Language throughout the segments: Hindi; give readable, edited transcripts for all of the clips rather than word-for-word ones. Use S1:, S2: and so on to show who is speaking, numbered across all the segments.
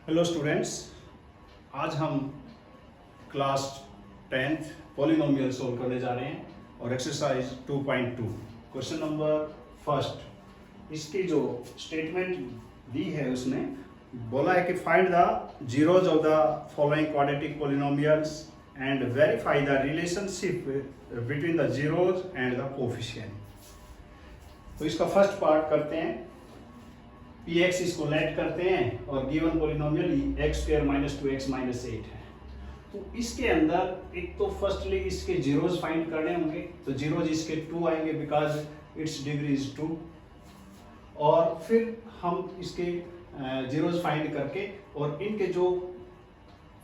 S1: हेलो स्टूडेंट्स, आज हम क्लास 10th पॉलिनोमियल सोल्व करने जा रहे हैं और एक्सरसाइज 2.2 क्वेश्चन नंबर फर्स्ट। इसकी जो स्टेटमेंट दी है उसने बोला है कि find the zeros of the following quadratic polynomials and verify the relationship between the zeros and the coefficient. तो इसका फर्स्ट पार्ट करते हैं। Px इसको लेट करते हैं और given polynomial x square minus 2x minus 8 है। तो इसके अंदर एक तो फर्स्टली इसके जीरोज फाइंड करने होंगे, तो जीरोज इसके 2 आएंगे बिकॉज इट्स डिग्री इज 2। और फिर हम इसके जीरोज फाइंड करके और इनके जो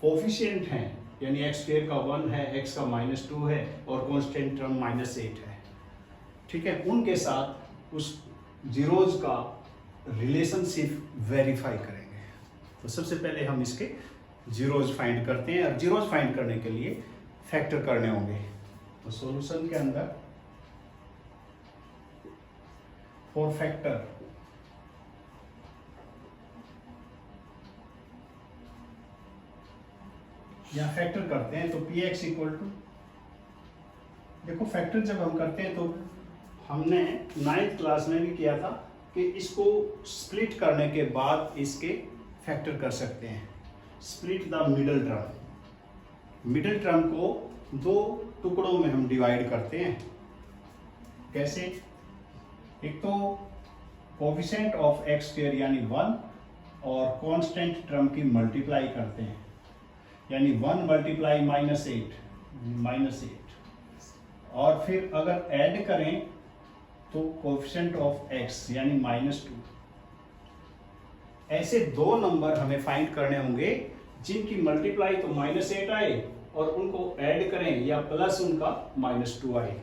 S1: कोफिशिएंट हैं यानी x स्क्वायर का 1 है, x का माइनस 2 है और कांस्टेंट टर्म माइनस 8 है, ठीक है, उनके साथ उस जीरोज का रिलेशनशिप वेरीफाई करेंगे। तो सबसे पहले हम इसके जीरोज फाइंड करते हैं और जीरोज फाइंड करने के लिए फैक्टर करने होंगे। तो सॉल्यूशन के अंदर फॉर फैक्टर या फैक्टर करते हैं तो Px इक्वल टू, देखो फैक्टर जब हम करते हैं तो हमने 9th क्लास में भी किया था कि इसको स्प्लिट करने के बाद इसके फैक्टर कर सकते हैं। Split the middle term, middle term को दो टुकड़ों में हम डिवाइड करते हैं। कैसे? एक तो कोफिशिएंट ऑफ x स्क्वायर यानी 1 और कांस्टेंट टर्म की मल्टीप्लाई करते हैं यानी 1 मल्टीप्लाई माइनस 8 और फिर अगर ऐड करें तो कोफिशिएंट ऑफ x यानी -2। ऐसे दो नंबर हमें फाइंड करने होंगे जिनकी मल्टीप्लाई तो -8 आए और उनको ऐड करें या प्लस उनका -2 आए।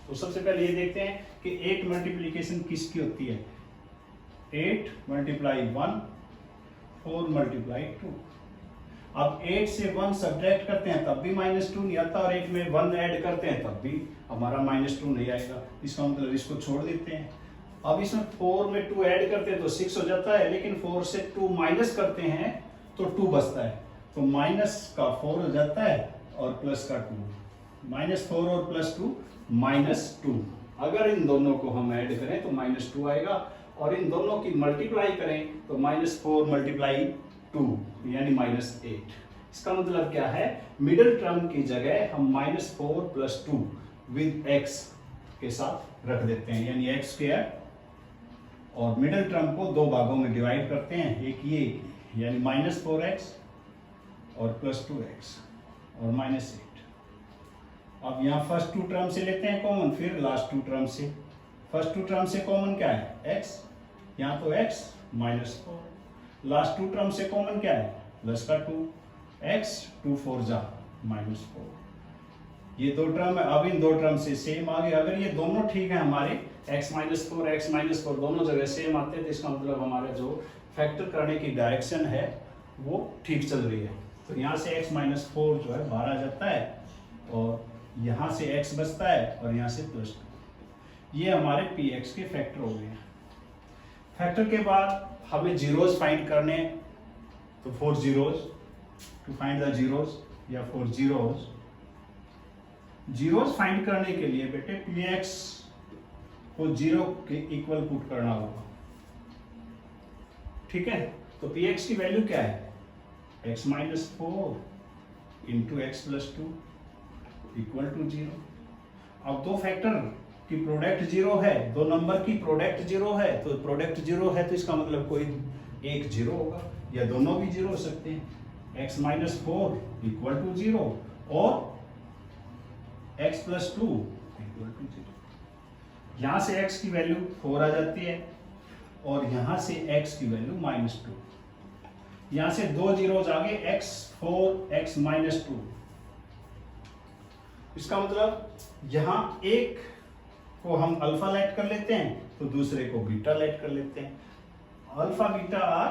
S1: तो सबसे पहले ये देखते हैं कि 8 मल्टीप्लीकेशन किसकी होती है। 8 मल्टीप्लाई 1 4 मल्टीप्लाई 2। अब 8 से 1 सब्ट्रैक्ट करते हैं तब भी -2 नहीं आता और 8 में 1 ऐड करते हैं तब भी हमारा -2 नहीं आएगा। इसका मतलब इसको छोड़ देते हैं। अब इसमें 4 में 2 ऐड करते हैं तो 6 हो जाता है, लेकिन 4 से 2 माइनस करते हैं तो 2 बचता है, तो माइनस का 4 हो जाता है और प्लस का 2। -4 और +2 -2। अगर इन दोनों को हम ऐड करें तो -2 आएगा और इन दोनों की मल्टीप्लाई करें तो -4 मल्टीप्लाई 2 यानी -8। इसका मतलब क्या है, मिडिल टर्म की जगह हम -4 + 2 विद x के साथ रख देते हैं यानी x स्क्वायर, और मिडिल टर्म को दो भागों में डिवाइड करते हैं, एक ये यानी -4x और +2x और -8। अब यहाँ फर्स्ट 2 टर्म से लेते हैं कॉमन, फिर लास्ट 2 टर्म से। फर्स्ट 2 टर्म से कॉमन क्या है, x, यहाँ तो x -4। लास्ट 2 टर्म से कॉमन क्या है, प्लस का 2, x 2 4 जा -4। ये दो टर्म है। अब इन दो टर्म से सेम आ गए। अगर ये दोनों ठीक है हमारे x -4 दोनों जगह सेम आते हैं तो इसका मतलब हमारे जो फैक्टर करने की डायरेक्शन है वो ठीक चल रही है। तो यहाँ से x -4 जो है बाहर आ जाता है और यहाँ से x बचता है और यहाँ से +2। ये हमारे Px के फैक्टर हो गए। फैक्टर के बाद हमें जीरोज फाइंड करने, तो for zeros to find the zeros या फॉर जीरोज फाइंड करने के लिए बेटे Px को 0 के इक्वल पुट करना होगा, ठीक है। तो Px की वैल्यू क्या है, x -4 into x + 2 equal to 0। अब दो फैक्टर की प्रोडक्ट 0 है, दो नंबर की प्रोडक्ट 0 है, तो प्रोडक्ट 0 है तो इसका मतलब कोई एक 0 होगा या दोनों भी 0 हो सकते हैं। x -4 इक्वल टू 0 और x + 2 इक्वल टू 0। यहां से x की वैल्यू 4 आ जाती है और यहां से x की वैल्यू -2। यहां से दो जीरोज आगे x 4 x -2। इसका मतलब यहां एक को हम अल्फा लेट कर लेते हैं तो दूसरे को बीटा लेट कर लेते हैं। Alpha beta are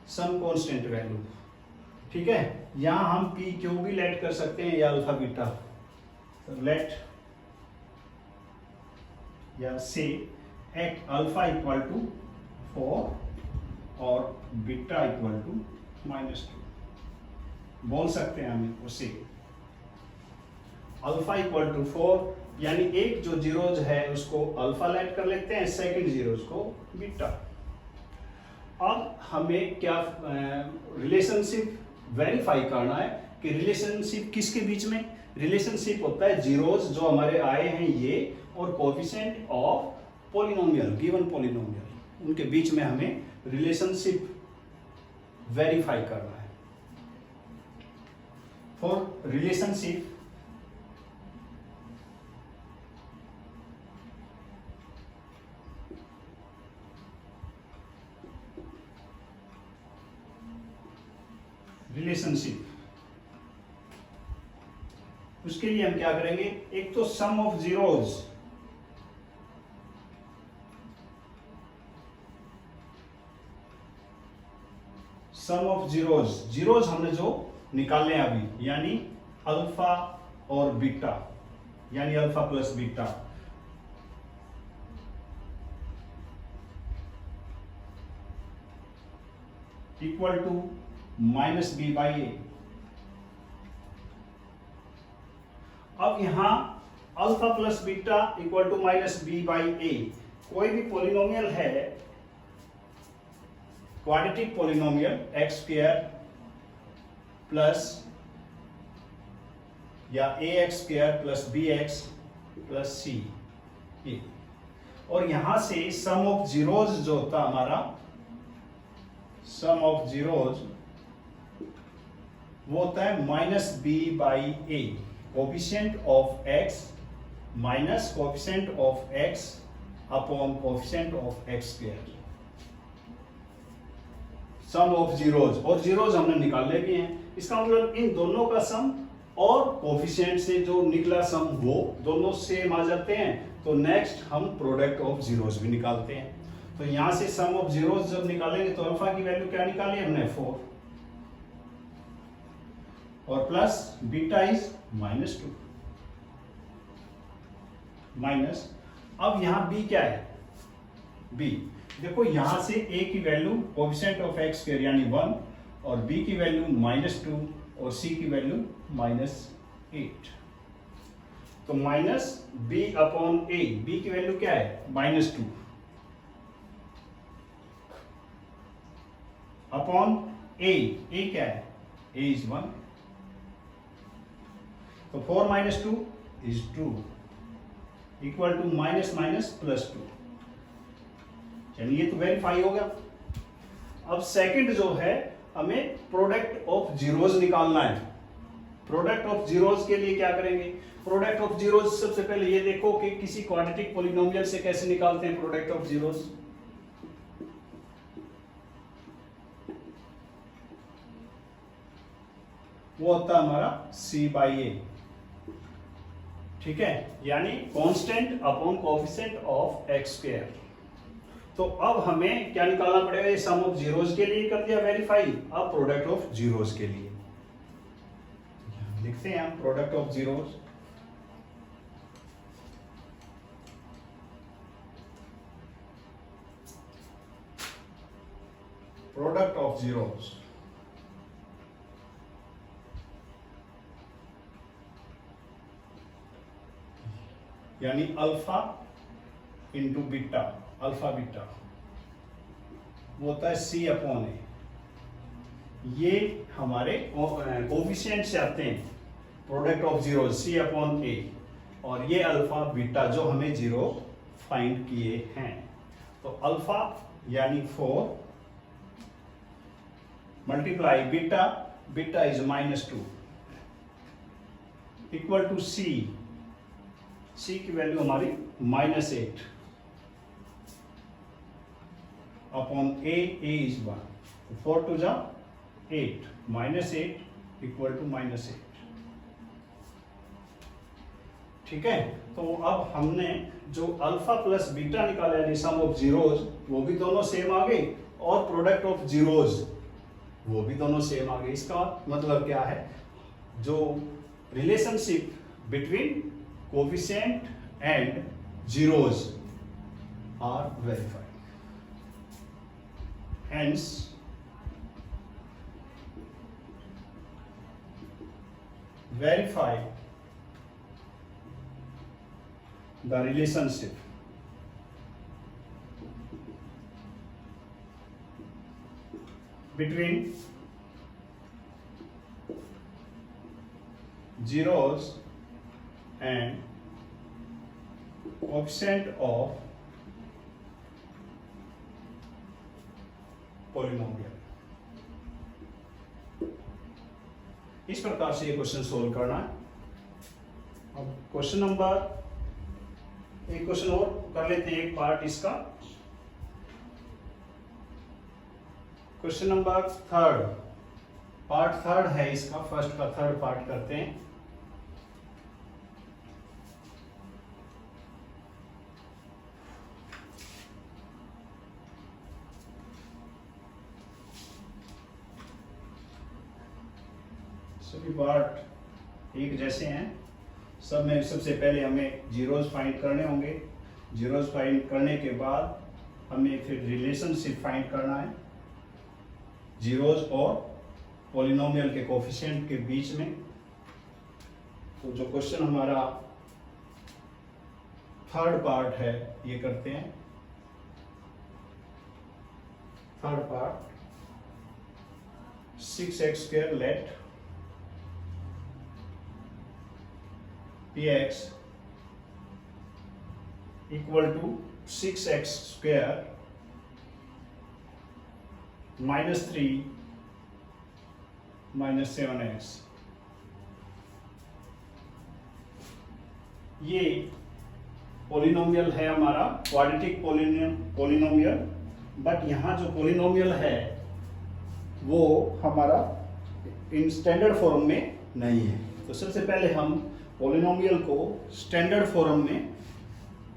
S1: some constant value, ठीक है। यहां हम p क्यू भी लेट कर सकते हैं या अल्फा बीटा। तो लेट या से एट अल्फा इक्वल टू 4 और बीटा इक्वल टू -2 बोल सकते हैं हम उसे। अल्फा इक्वल टू 4, यानी एक जो जीरोज है उसको अल्फा लेट कर लेते हैं, सेकंड जीरोज को बीटा। अब हमें क्या रिलेशनशिप वेरीफाई करना है कि रिलेशनशिप किसके बीच में, रिलेशनशिप होता है जीरोज जो हमारे आए हैं ये और coefficient of polynomial, given polynomial, उनके बीच में हमें रिलेशनशिप वेरीफाई करना है। फॉर रिलेशनशिप उसके लिए हम क्या करेंगे, एक तो सम ऑफ जीरोज, जीरोज हमने जो निकालने हैं अभी, यानी अल्फा और बीटा, यानी alpha plus beta, equal to -b/a। अब यहां alpha plus beta equal to -b/a, कोई भी पॉलिनोमियल है, क्वाड्रेटिक पॉलिनोमियल x² प्लस या ax² plus bx plus c, और यहां से सम ऑफ जीरोज जो होता हमारा, सम ऑफ जीरोज वो होता है -b/a, coefficient of x minus coefficient of x upon coefficient of x², sum of zeros, और जीरोज हमने निकाले भी हैं, इसका मतलब इन दोनों का सम और कोएफिशिएंट से जो निकला सम वो दोनों सेम आ जाते हैं। तो नेक्स्ट हम प्रोडक्ट ऑफ जीरोज भी निकालते हैं। तो यहां से सम ऑफ जीरोज जब निकालेंगे तो अल्फा की वैल्यू क्या निकाली हमने, 4, और प्लस बीटा इज -2 माइनस, अब यहां b क्या है, b देखो यहां से a की वैल्यू कोएफिशिएंट ऑफ x² यानी 1, और b की वैल्यू -2 और c की वैल्यू -8, तो -b अपॉन a, b की वैल्यू क्या है -2 अपॉन a क्या है, a इज 1, तो 4 - 2 इज 2 इक्वल टू -2, यानी ये तो वेरीफाई हो गया। अब सेकंड जो है, हमें प्रोडक्ट ऑफ जीरोज निकालना है। प्रोडक्ट ऑफ जीरोज के लिए क्या करेंगे, प्रोडक्ट ऑफ जीरोज सबसे पहले ये देखो कि किसी क्वाड्रेटिक पॉलिनोमियल से कैसे निकालते हैं प्रोडक्ट ऑफ जीरोज। वो होता है हमारा c/a, ठीक है, यानी constant upon coefficient of x²। तो अब हमें क्या निकालना पड़ेगा, ये सम ऑफ जीरोज के लिए कर दिया वेरीफाई, अब प्रोडक्ट ऑफ जीरोज के लिए लिखते हैं हम product of zeros. Product of zeros यानी alpha into beta, alpha beta वो होता है c अपॉन ए, ये हमारे कोएफिशिएंट से आते हैं product of zero c upon A, और ये अल्फा बीटा जो हमें जीरो फाइंड किए हैं। तो अल्फा यानी 4 multiply beta, beta is -2 equal to c, c की वैल्यू हमारी -8 अपॉन a इज 1, 4 टू जा 8, -8 इक्वल टू -8, ठीक है। तो अब हमने जो अल्फा प्लस बीटा निकाला यानी सम ऑफ जीरोज, वो भी दोनों सेम आ गए, और प्रोडक्ट ऑफ जीरोज वो भी दोनों सेम आ गए। इसका मतलब क्या है, जो relationship between coefficient and zeros are verified, hence verify the relationship between zeros and coefficient of polynomial। इस प्रकार से ये क्वेश्चन सोल्व करना है। अब क्वेश्चन नंबर एक क्वेश्चन और कर लेते हैं, एक पार्ट इसका। Question number third, part third है इसका, फर्स्ट का थर्ड पार्ट करते हैं। सभी पार्ट एक जैसे हैं, सब में सबसे पहले हमें जीरोज फाइंड करने होंगे। जीरोज फाइंड करने के बाद हमें फिर रिलेशनशिप फाइंड करना है जीरोज और पॉलिनोमियल के कोफिशिएंट के बीच में। तो जो क्वेश्चन हमारा थर्ड पार्ट है ये करते हैं। Third part 6x² let px equal to 6x² minus 3 minus 7x। ये पोलिनोमियल है हमारा, क्वाड्रेटिक पोलिनोमियल। बट यहाँ जो पोलिनोमियल है वो हमारा इन स्टैंडर्ड फॉर्म में नहीं है। तो सबसे पहले हम पोलिनोमियल को स्टैंडर्ड फॉर्म में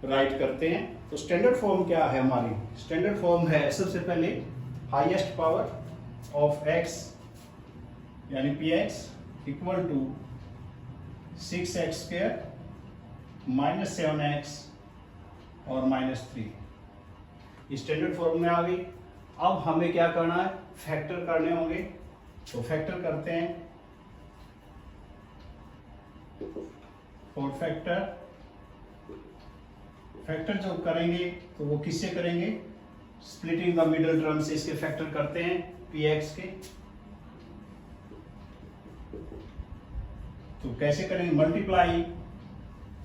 S1: राइट करते हैं। तो स्टैंडर्ड फॉर्म क्या है हमारी? स्टैंडर्ड फॉर्म है सबसे पहले हाईएस्ट पावर ऑफ x यानी px equal to 6x² minus 7x और माइनस 3। स्टैंडर्ड फॉर्म में आ गई। अब हमें क्या करना है? फैक्टर करने होंगे। तो फैक्टर करते हैं। और फैक्टर जो करेंगे तो वो किससे करेंगे? स्प्लिटिंग द मिडिल टर्म से इसके फैक्टर करते हैं px के। तो कैसे करेंगे? मल्टीप्लाई,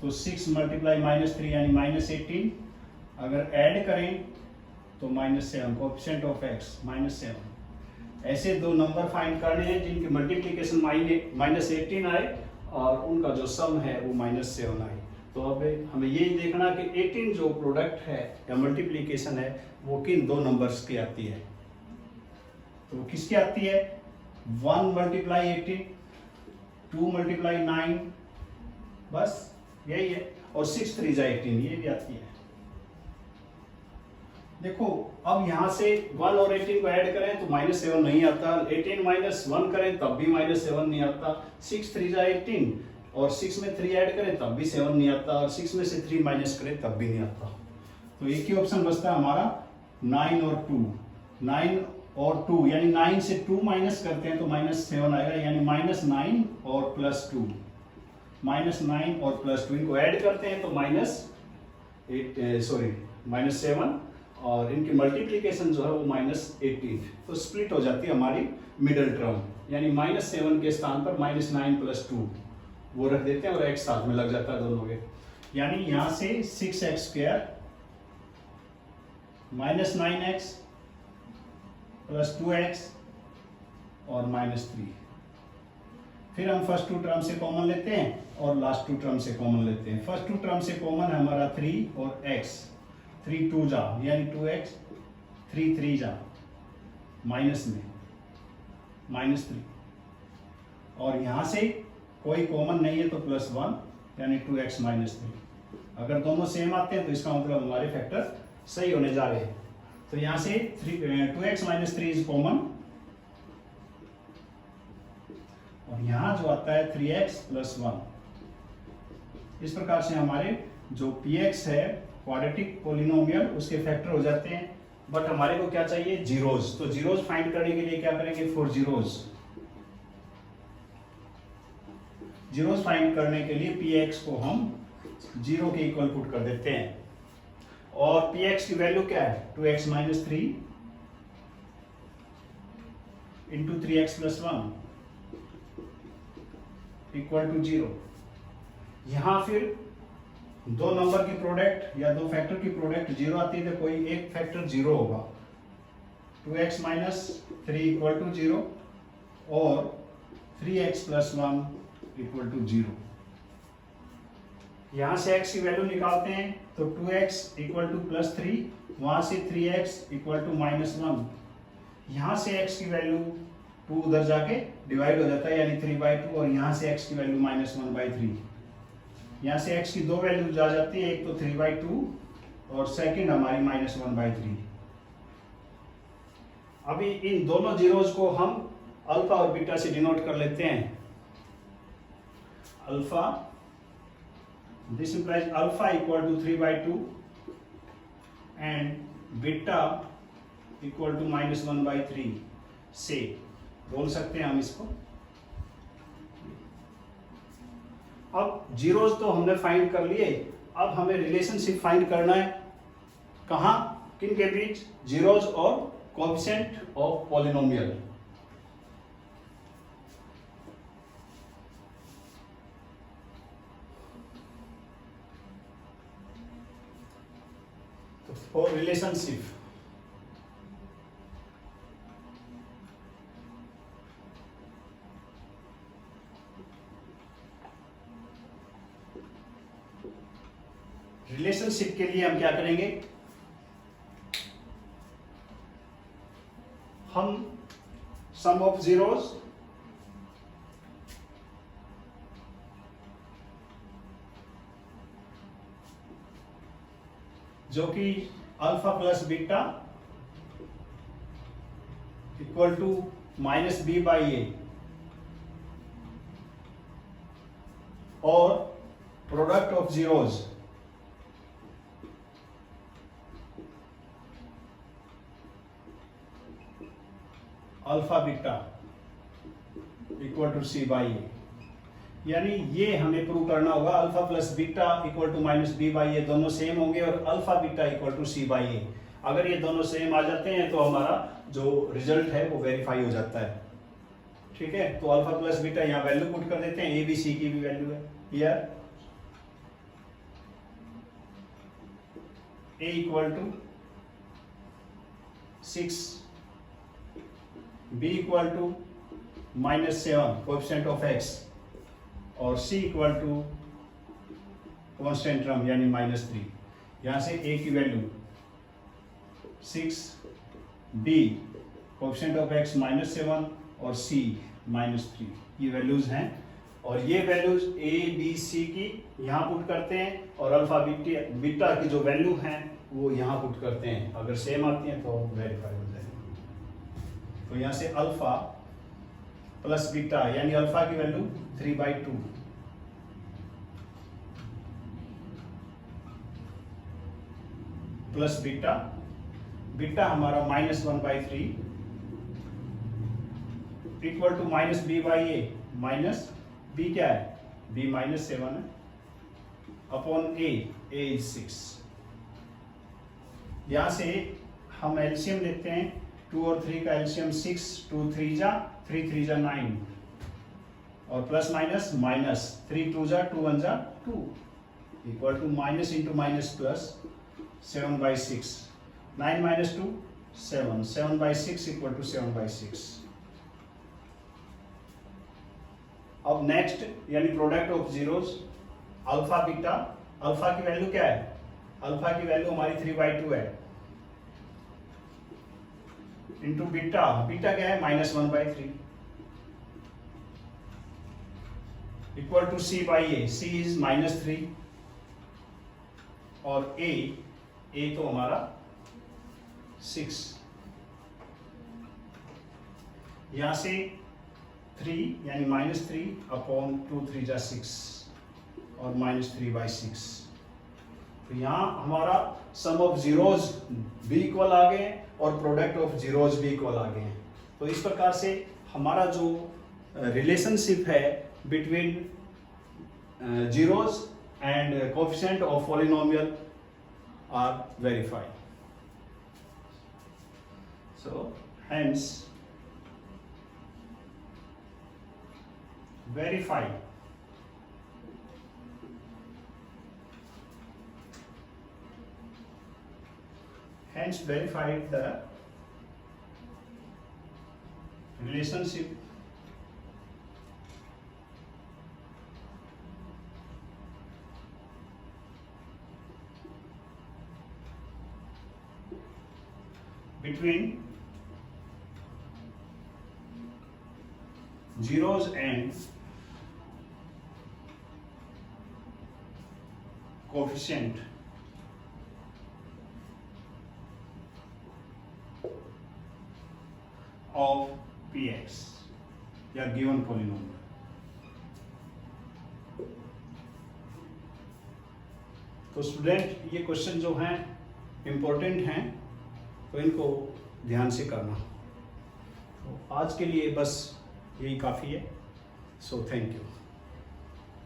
S1: तो 6 मल्टीप्लाई -3 यानी -18। अगर ऐड करें तो -7, कोएफिशिएंट ऑफ x -7। ऐसे दो नंबर फाइंड करने हैं जिनकी मल्टीप्लिकेशन -18 आए और उनका जो सम है वो -7 आए। तो अब हमें यही देखना कि 18 जो प्रोडक्ट है या मल्टीप्लिकेशन है वो किन दो नंबर्स की आती है। तो किसकी आती है? 1 मल्टीप्लाई 18, 2 मल्टीप्लाई 9, बस यही है। और 6 3 18 ये भी आती है। देखो अब यहां से 1 और 18 को ऐड करें तो -7 नहीं आता। 18 -1 करें तब भी -7 नहीं आता। 6 3 18 और 6 में 3 ऐड करें तब भी 7 नहीं आता। और 6 में से 3 माइनस करें तब भी नहीं आता। तो एक ही ऑप्शन बचता है हमारा 9 और 2। 9 और 2 यानी 9 से 2 माइनस करते हैं तो -7 आएगा। यानी -9 और +2, -9 और +2 इनको ऐड करते हैं तो -7 और इनकी मल्टीप्लिकेशन जो है वो -18। तो स्प्लिट हो जाती है हमारी मिडिल टर्म, यानी -7 के स्थान पर -9 +2 वो रख देते हैं और x साथ में लग जाता है दोनों के। यानी यहां से 6x² -9x +2x और -3। फिर हम फर्स्ट 2 टर्म से कॉमन लेते हैं और लास्ट 2 टर्म से कॉमन लेते हैं। फर्स्ट 2 टर्म से कॉमन है हमारा 3 और x। 3 2 जा यानी 2x, 3 3 जा माइनस में -3। और यहां से कोई कॉमन नहीं है तो +1 यानी 2x -3। अगर दोनों सेम आते हैं तो इसका मतलब हमारे फैक्टर सही होने जा रहे हैं। तो यहां से 2x -3 इज कॉमन और यहां जो आता है 3x +1। इस प्रकार से हमारे जो px है क्वाड्रेटिक पोलिनोमियल उसके फैक्टर हो जाते हैं। बट हमारे को क्या चाहिए? जीरोज। तो जीरोज फाइंड करने के लिए क्या करेंगे? 4 जीरोज। जीरोस फाइंड करने के लिए पी एक्स को हम 0 के इक्वल पुट कर देते हैं, और पी एक्स की वैल्यू क्या है 2x minus 3 into 3x plus 1 equal to 0। यहां फिर दो नंबर की प्रोडक्ट या दो फैक्टर की प्रोडक्ट 0 आती है तो कोई एक फैक्टर 0 होगा, 2x माइनस 3 इक्वल टू 0 और 3x प्लस 1 इक्वल टू 0। यहां से x की वैल्यू निकालते हैं तो 2x इक्वल टू प्लस 3, वहां से 3x इक्वल टू माइनस 1, यहां से x की वैल्यू 2 उधर जाके डिवाइड हो जाता है यानी 3/2, और यहां से x की वैल्यू माइनस 1/3। यहाँ से x की दो वैल्यू जा जाती है, एक तो 3/2 और सेकंड हमारी माइनस 1/3। अभी इन दोनों जीरोज को हम अल्फा और बीटा से डिनोट कर लेते हैं। Alpha, this implies alpha equal to 3/2 and beta equal to minus 1/3 से बोल सकते हैं हम इसको। अब जीरोज तो हमने फाइंड कर लिए, अब हमें रिलेशनशिप फाइंड करना है। कहाँ, किन के बीच, जीरोज और कोएफिशिएंट ऑफ पॉलिनोमियल। तो फॉर रिलेशनशिप रिलेशनशिप के लिए हम क्या करेंगे, हम सम ऑफ जीरोज जो कि alpha plus beta equal to minus b/a और product of zeros alpha beta equal to c/a, यानी ये हमें प्रूव करना होगा alpha plus beta equal to minus b/a दोनों सेम होंगे और alpha beta equal to c/a। अगर ये दोनों सेम आ जाते हैं तो हमारा जो रिजल्ट है वो वेरीफाई हो जाता है। ठीक है, तो अल्फा प्लस बीटा यहाँ वैल्यू पुट कर देते हैं, ए बी सी की भी वैल्यू है here, a equal to 6, b equal to -7 coefficient of x और c equal to constant term यानी -3। यहां से a की value 6, b coefficient of x -7 और c -3, ये वैल्यूज हैं। और ये वैल्यूज a b c की यहाँ पुट करते हैं और अल्फा बीटा की जो वैल्यू हैं वो यहाँ पुट करते हैं। अगर सेम आती हैं तो वेरीफाई हो जाएगी। तो यहाँ से अल्फा प्लस बीटा यानी अल्फा की वैल्यू 3/2 प्लस बीटा, बीटा हमारा -1/3 equal to minus b/a, minus b क्या है, b -7 है अपॉन a इज 6। यहां से हम एलसीएम लेते हैं, 2 और 3 का एलसीएम 6, 2 3 जा 3 3 जा 9 और प्लस माइनस माइनस 3 2 जा 2 1 जा 2 equal to minus into minus plus 7/6, 9 minus 2 7, 7/6 equal to 7/6। अब नेक्स्ट यानी product of zeros alpha beta, alpha की वैल्यू क्या है, अल्फा की वैल्यू हमारी 3/2 है इंटू बीटा, बीटा क्या है -1/3 equal to c/a, c is -3 और a तो हमारा 6। यहां से 3 यानी -3 अपॉन 2 3 जा 6 और -3/6। तो यहाँ हमारा सम ऑफ जीरोज भी इक्वल आ गए और प्रोडक्ट ऑफ जीरोज भी इक्वल आ गए हैं। तो इस प्रकार से हमारा जो रिलेशनशिप है between zeros and coefficient of polynomial are verified. So hence verified the relationship between zeros and coefficient of px या गिवन पॉलिनोमियल। तो स्टूडेंट ये क्वेश्चन जो हैं इम्पोर्टेंट हैं, तो इनको ध्यान से करना। तो आज के लिए बस यही काफ़ी है। So thank you.